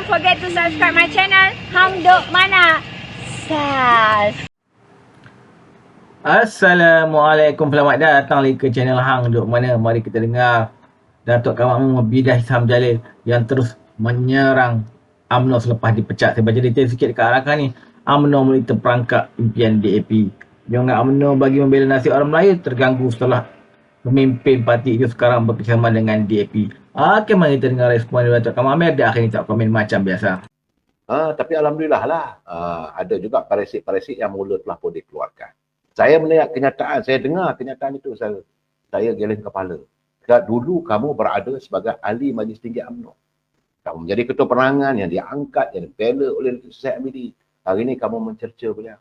forget to subscribe my channel Hang Duk Mana. Sas. Assalamualaikum, selamat datang lagi ke channel Hang Duk Mana. Mari kita dengar Datuk Kamal Membidah Isham Jalil yang terus menyerang UMNO selepas dipecat. Saya baca detail sikit dekat arahkan ni. UMNO mulai terperangkap impian DAP. Jangan UMNO bagi membela nasib orang Melayu terganggu setelah pemimpin parti itu sekarang bekerjasama dengan DAP. Okey, mari kita dengar respon dari Datuk Kamal Amir. Dan akhirnya tak komen macam biasa. Tapi Alhamdulillah lah, ada juga paresik-paresik yang mula telah pun dikeluarkan. Saya melihat kenyataan, saya dengar kenyataan itu, saya geleng kepala. Dulu kamu berada sebagai ahli Majlis Tinggi UMNO. Kamu menjadi ketua penerangan yang diangkat, yang dibela oleh Datuk Syed Hamidi. Hari ini kamu mencerca beliau.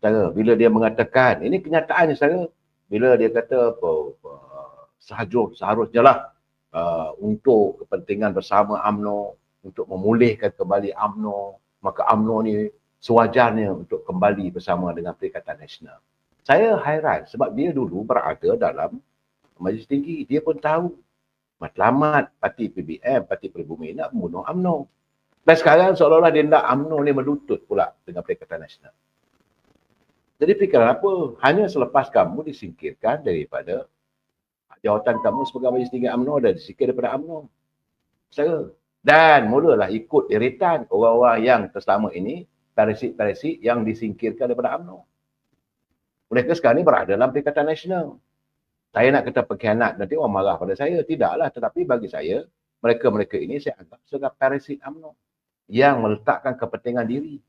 Saudara, bila dia mengatakan, ini kenyataannya saudara, bila dia kata seharusnya lah untuk kepentingan bersama UMNO, untuk memulihkan kembali UMNO, maka UMNO ni sewajarnya untuk kembali bersama dengan Perikatan Nasional. Saya hairan sebab dia dulu berada dalam Majlis Tinggi. Dia pun tahu matlamat parti PBM, Parti Pribumi nak membunuh UMNO. Dan sekarang seolah-olah dia nak UMNO ni melutut pula dengan Perikatan Nasional. Jadi fikiran apa? Hanya selepas kamu disingkirkan daripada jawatan kamu sebagai Majlis Tinggi UMNO dan disingkir daripada UMNO. Dan mulalah ikut iritan orang-orang yang selama ini paresik-paresik yang disingkirkan daripada UMNO. Mereka sekarang ni berada dalam Perikatan Nasional. Saya nak kata pengkhianat, nanti orang marah pada saya. Tidaklah, tetapi bagi saya, mereka-mereka ini saya anggap sebagai paresik UMNO yang meletakkan kepentingan diri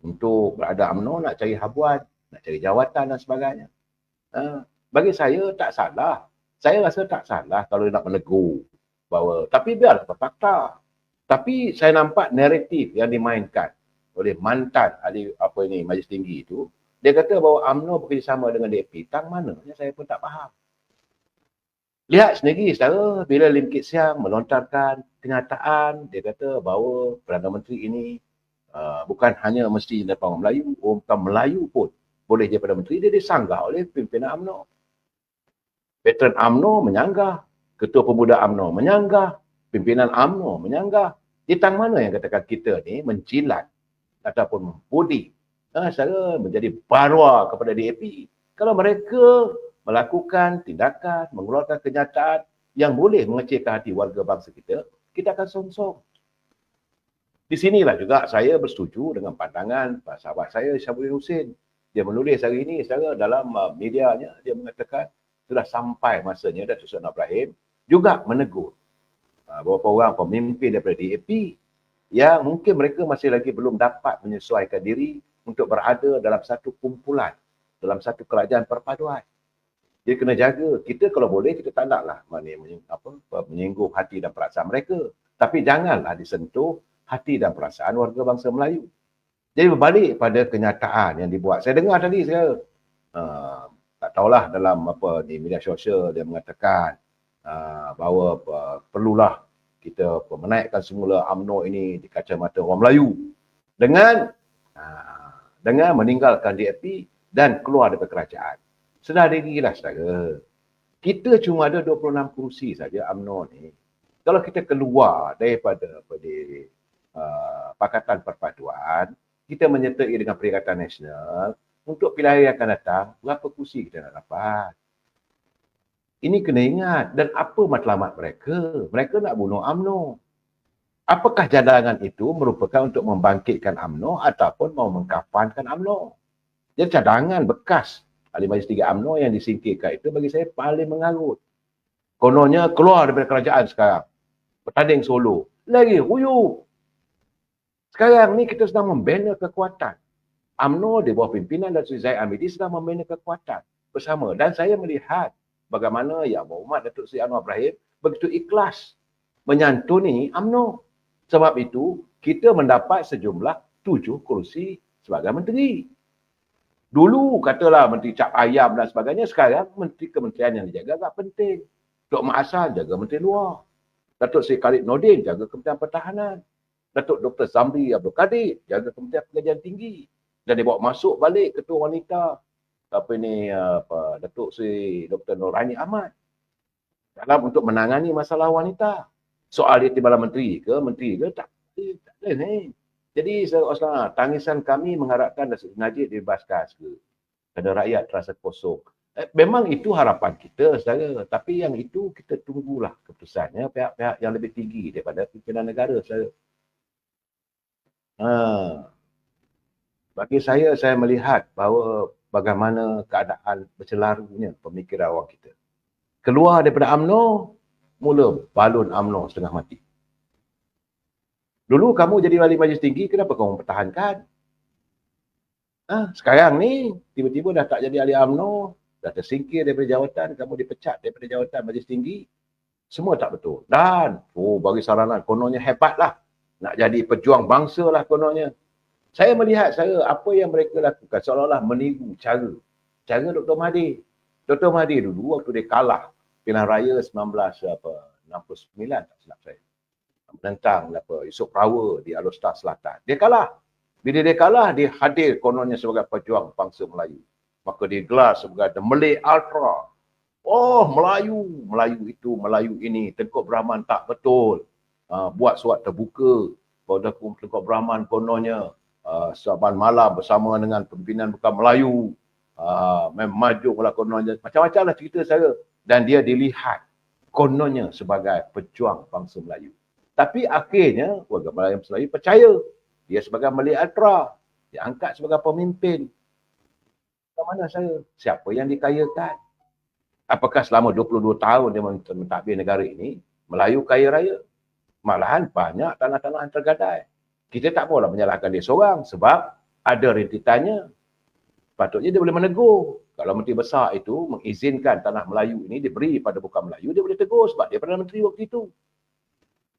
untuk berada UMNO, nak cari habuan, nak cari jawatan dan sebagainya. Bagi saya tak salah. Saya rasa tak salah kalau nak menegur bahawa, tapi biarlah berfakta. Tapi saya nampak naratif yang dimainkan oleh mantan ahli Majlis Tinggi itu, dia kata bahawa UMNO bekerjasama dengan DAP. Tang mananya saya pun tak faham. Lihat sendiri saudara, bila Lim Kit Siang melontarkan kenyataan, dia kata bahawa Perdana Menteri ini bukan hanya mesti daripada orang Melayu, orang bukan Melayu pun boleh jadi Perdana Menteri. Dia disanggah oleh pimpinan UMNO. Veteran UMNO menyanggah, Ketua Pemuda UMNO menyanggah, pimpinan UMNO menyanggah. Di tang mana yang katakan kita ni mencilat ataupun membudi secara menjadi barwa kepada DAP. Kalau mereka melakukan tindakan, mengeluarkan kenyataan yang boleh mengecilkan hati warga bangsa kita, kita akan songsong. Di sinilah juga saya bersetuju dengan pandangan sahabat saya, Syambuddin Hussein. Dia menulis hari ini secara dalam medianya, dia mengatakan sudah sampai masanya Datuk Seri Anwar Ibrahim juga menegur beberapa orang pemimpin daripada DAP yang mungkin mereka masih lagi belum dapat menyesuaikan diri untuk berada dalam satu kumpulan, dalam satu kerajaan perpaduan. Dia kena jaga. Kita kalau boleh, kita tak naklah menyinggung hati dan perasaan mereka. Tapi janganlah disentuh hati dan perasaan warga bangsa Melayu. Jadi berbalik pada kenyataan yang dibuat. Saya dengar tadi, saya tak tahulah dalam di media sosial dia mengatakan bahawa perlulah kita menaikkan semula UMNO ini di kacamata orang Melayu dengan meninggalkan DAP dan keluar daripada kerajaan. Sedar dirilah saudara. Kita cuma ada 26 kursi saja UMNO ni. Kalau kita keluar daripada Pakatan Perpaduan, kita menyertai dengan Perikatan Nasional, untuk pilihan yang akan datang, berapa kursi kita nak dapat? Ini kena ingat. Dan apa matlamat mereka? Mereka nak bunuh UMNO. Apakah cadangan itu merupakan untuk membangkitkan UMNO ataupun mau mengkafankan UMNO? Jadi cadangan bekas ahli Majlis Tinggi UMNO yang disingkirkan itu bagi saya paling mengarut. Kononnya keluar daripada kerajaan sekarang. Bertanding solo. Lagi huyuk. Sekarang ni kita sedang membina kekuatan. UMNO di bawah pimpinan Datuk Syed Hamidi sedang membina kekuatan bersama. Dan saya melihat bagaimana Yang Berhormat Datuk Seri Anwar Ibrahim begitu ikhlas menyantuni UMNO. Sebab itu, kita mendapat sejumlah 7 kursi sebagai menteri. Dulu katalah Menteri Cap Ayam dan sebagainya, sekarang Menteri Kementerian yang dijaga agak penting. Dr. Mak Hassan jaga Menteri Luar. Datuk Seri Khalid Nordin jaga Kementerian Pertahanan. Datuk Dr. Zamri Abdul Kadir jaga Kementerian Pengajian Tinggi. Dan dia bawa masuk balik Ketua Wanita Datuk Seri Dr. Nurhani Ahmad dalam untuk menangani masalah wanita. Soal dia timbalan menteri ke tak Ni. Jadi saudara tangisan kami mengharapkan Datuk Najib dibebaskan segera. Kerana rakyat terasa kosong. Memang itu harapan kita, saudara. Tapi yang itu kita tunggulah keputusannya pihak-pihak yang lebih tinggi daripada pimpinan negara, saudara. Bagi saya melihat bahawa bagaimana keadaan bercelarunya pemikiran orang kita. Keluar daripada UMNO, mula balon UMNO setengah mati. Dulu kamu jadi wali majlis tinggi, kenapa kamu mempertahankan? Sekarang ni, tiba-tiba dah tak jadi ahli UMNO, dah tersingkir daripada jawatan, kamu dipecat daripada jawatan majlis tinggi, semua tak betul. Dan, bagi saranan, kononnya hebatlah. Nak jadi pejuang bangsa lah kononnya. Saya melihat apa yang mereka lakukan seolah-olah meniru cara Dr. Mahathir. Dr. Mahathir dulu waktu dia kalah pilihan raya 1969 tak silap saya. Menentang Yusof Rawa di Alor-Star Selatan. Dia kalah. Bila dia kalah, dia hadir kononnya sebagai pejuang bangsa Melayu. Maka dia gelar sebagai The Malay Ultra. Oh, Melayu itu, Melayu ini. Tengku Brahman tak betul. Buat surat terbuka pada Tengku Brahman kononnya. Saban malam bersama dengan pimpinan bukan Melayu. Majulah kononnya. Macam-macam lah cerita saya. Dan dia dilihat kononnya sebagai pejuang bangsa Melayu. Tapi akhirnya warga Melayu percaya dia sebagai Malay Ultra. Dia angkat sebagai pemimpin. Macam mana saya? Siapa yang dikayakan? Apakah selama 22 tahun dia mentadbir negara ini, Melayu kaya raya? Malahan banyak tanah-tanah yang tergadai. Kita tak maulah menyalahkan dia seorang sebab ada rentetannya. Patutnya dia boleh menegur. Kalau Menteri Besar itu mengizinkan tanah Melayu ini diberi pada bukan Melayu, dia boleh tegur sebab dia Perdana Menteri waktu itu.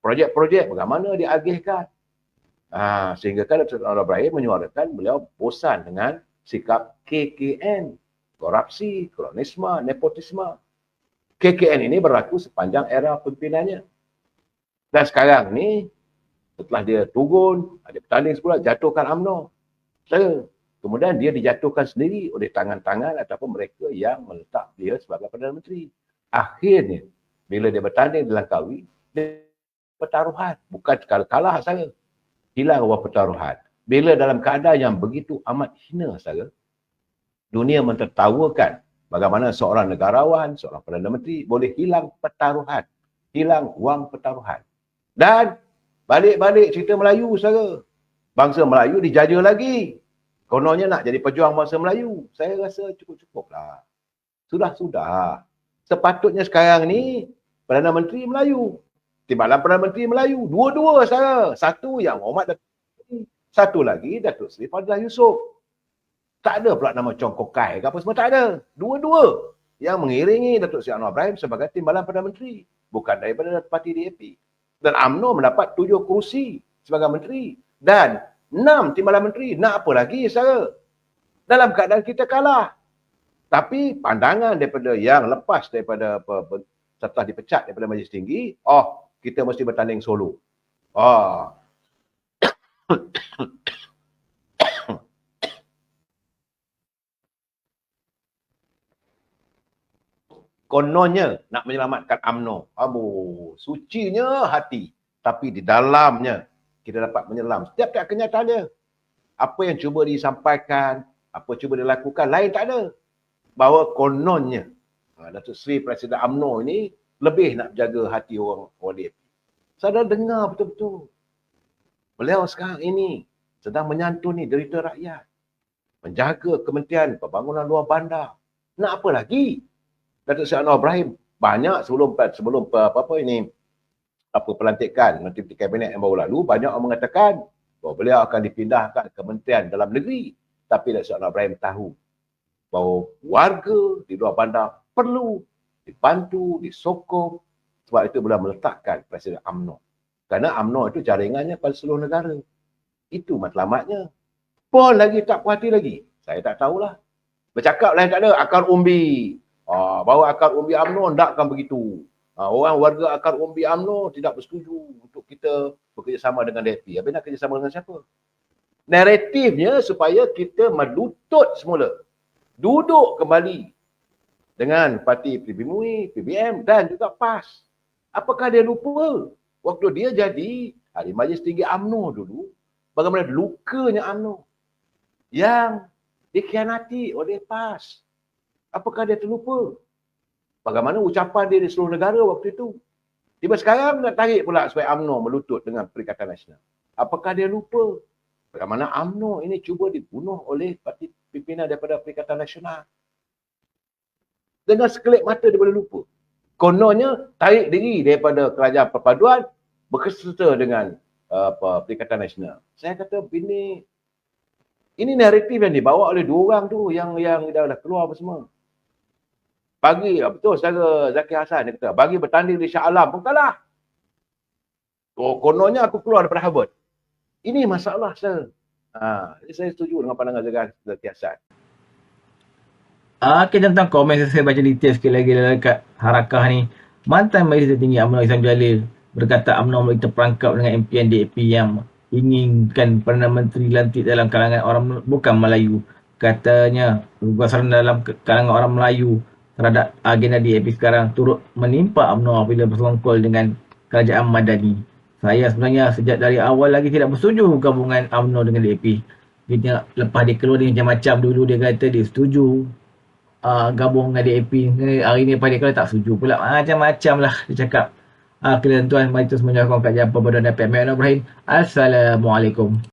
Projek-projek bagaimana dia agihkan. Sehingga kan Dr. Anwar Ibrahim menyuarakan beliau bosan dengan sikap KKN. Korupsi, kolonisme, nepotisme. KKN ini berlaku sepanjang era pimpinannya. Dan sekarang ni, setelah dia turun, ada bertanding semula, jatuhkan UMNO. Kemudian dia dijatuhkan sendiri oleh tangan-tangan ataupun mereka yang meletak dia sebagai Perdana Menteri. Akhirnya, bila dia bertanding dalam Langkawi, dia pertaruhan. Bukan kalah saya. Hilang ruang pertaruhan. Bila dalam keadaan yang begitu amat hina saya, dunia mentertawakan bagaimana seorang negarawan, seorang Perdana Menteri boleh hilang pertaruhan. Hilang wang pertaruhan. Dan balik-balik cerita Melayu saya. Bangsa Melayu dijaja lagi. Kononnya nak jadi pejuang bangsa Melayu. Saya rasa cukup-cukup lah. Sudah-sudah. Sepatutnya sekarang ni Perdana Menteri Melayu. Timbalan Perdana Menteri Melayu. Dua-dua saya. Satu yang Muhammad Datuk Seri. Satu lagi Datuk Seri Fadlah Yusof. Tak ada pula nama Chong Kok Kai ke apa semua. Tak ada. Dua-dua yang mengiringi Datuk Seri Anwar Ibrahim sebagai timbalan Perdana Menteri. Bukan daripada parti DAP. Dan UMNO mendapat 7 kursi sebagai menteri. Dan 6 timbalan menteri. Nak apa lagi saya? Dalam keadaan kita kalah. Tapi pandangan daripada yang lepas daripada setelah dipecat daripada Majlis Tinggi, kita mesti bertanding solo. Kononnya nak menyelamatkan UMNO. Sucinya hati. Tapi di dalamnya kita dapat menyelam setiap kenyataannya. Apa yang cuba disampaikan, apa cuba dilakukan, lain tak ada. Bahawa kononnya Datuk Seri Presiden UMNO ini lebih nak jaga hati orang DAP. Saya dah dengar betul-betul. Beliau sekarang ini sedang menyantuni derita rakyat. Menjaga Kementerian Pembangunan Luar Bandar. Nak apa lagi? Datuk Seri Anwar Ibrahim banyak sebelum pelantikan Menteri Kabinet yang baru lalu, banyak orang mengatakan bahawa beliau akan dipindahkan ke Kementerian Dalam Negeri. Tapi Datuk Seri Anwar Ibrahim tahu bahawa warga di luar bandar perlu dibantu, disokong. Sebab itu beliau meletakkan Presiden UMNO. Kerana UMNO itu jaringannya pada seluruh negara. Itu matlamatnya. Pun lagi tak puas hati lagi. Saya tak tahulah. Bercakap lain tak ada, akar umbi. Bahawa akar umbi UMNO takkan begitu. Orang warga akar umbi UMNO tidak bersetuju untuk kita bekerjasama dengan DAP. Habis nak kerjasama dengan siapa? Naratifnya supaya kita melutut semula. Duduk kembali dengan parti PBM dan juga PAS. Apakah dia lupa waktu dia jadi Ahli Majlis Tinggi UMNO dulu, bagaimana lukanya UMNO yang dikhianati oleh PAS. Apakah dia terlupa? Bagaimana ucapan dia di seluruh negara waktu itu? Tiba sekarang nak tarik pula supaya UMNO melutut dengan Perikatan Nasional. Apakah dia lupa? Bagaimana UMNO ini cuba dibunuh oleh parti pimpinan daripada Perikatan Nasional. Dengan sekelip mata dia boleh lupa. Kononnya tarik diri daripada kerajaan perpaduan, berkeserta dengan Perikatan Nasional. Saya kata ini naratif yang dibawa oleh dua orang tu yang dah keluar apa semua. Bagi, betul saudara Zakir Hassan dia kata, bagi bertanding di Shah Alam pun kalah. Oh, kononnya aku keluar daripada Harvard. Ini masalah saya. Saya setuju dengan pandangan Zakir Hassan. Okay, tentang komen saya baca detail sikit lagi dekat Harakah ni. Mantan Majlis Tertinggi UMNO Ihsan Jalil berkata UMNO boleh terperangkap dengan MPN DAP yang inginkan Perdana Menteri dilantik dalam kalangan orang bukan Melayu. Katanya gugatan dalam kalangan orang Melayu terhadap agenda DAP sekarang turut menimpa UMNO apabila bersekongkol dengan kerajaan Madani. Saya sebenarnya sejak dari awal lagi tidak bersetuju gabungan UMNO dengan DAP. Dia lepas dia keluar dia macam-macam dulu dia kata dia setuju gabung dengan DAP. Hari ni pada kalau tak setuju pula. Macam-macam lah dia cakap. Tuan-tuan, mari terus menyokong Kak Japar Berdoa dan Pihak Ibrahim. Assalamualaikum.